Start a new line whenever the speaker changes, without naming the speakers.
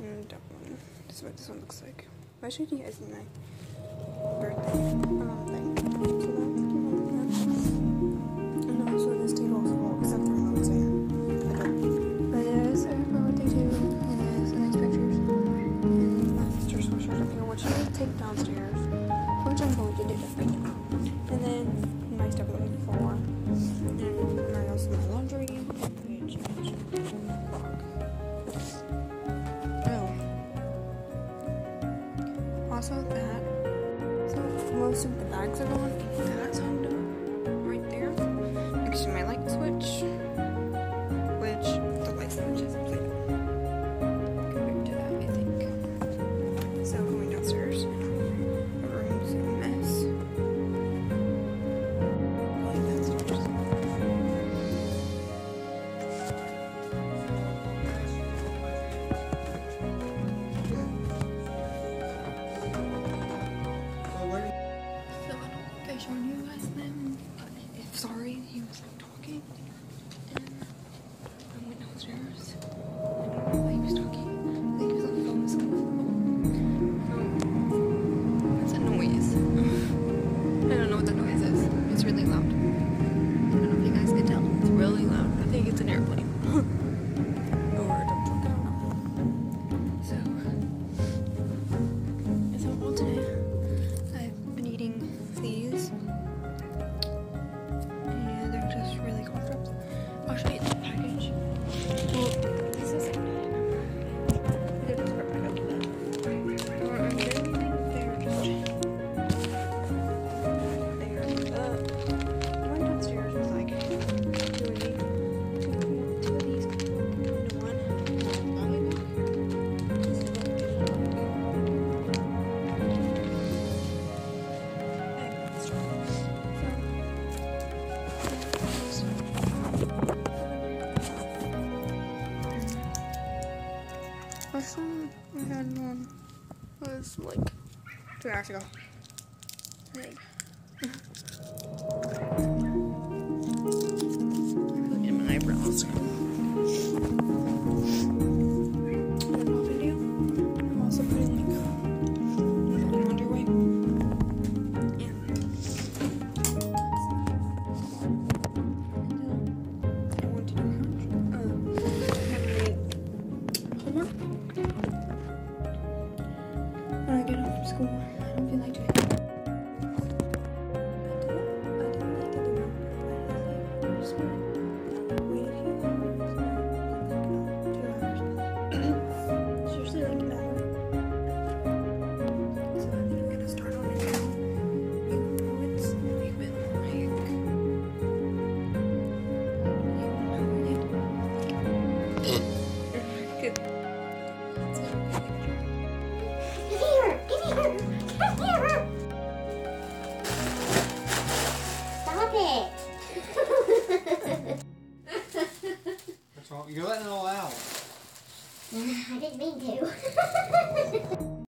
And that one. This is what this one looks like. I showed you guys in my birthday thing. So and also this table is full except for remotes and but yes, I have my birthday too. And there's some nice pictures. And my sister's sweatshirt up here, which I need to take downstairs. Which I'm going to do right now. And then my stuff on the floor. And my also my laundry. Also that, so most of the bags are gone, and that's hung up right there next to my light switch, which the light switch is upside down. Compared to that, I think. So going downstairs, the room's a mess. Going downstairs. I showed you guys them. If sorry, he was like talking, and I went downstairs. I don't know why he was talking. I think he was on the phone with someone. What's that noise? I don't know what that noise is. It's really loud. I don't know if you guys can tell. It's really loud. I think it's an airplane. Or a dump truck. I don't know. So, it's all today. I've been eating these, and they're just really cool strips. I'll show you the package. Well, this is it. They're just right back up to that. They're just they're I went downstairs and was like two of these into one. First one we had one was like 2 hours ago. Like, in my eyebrows. And then off video, I'm also putting like laundry wipe. Yeah. I want to do homework. When I get home from school, I don't feel like doing it. I didn't like it enough. I just wait a few hours. Like 2 hours. It's usually like an hour. So I think I'm gonna start on it now. Even though it's really been like good.
Stop it!
That's all. You're letting it all out.
I didn't mean to.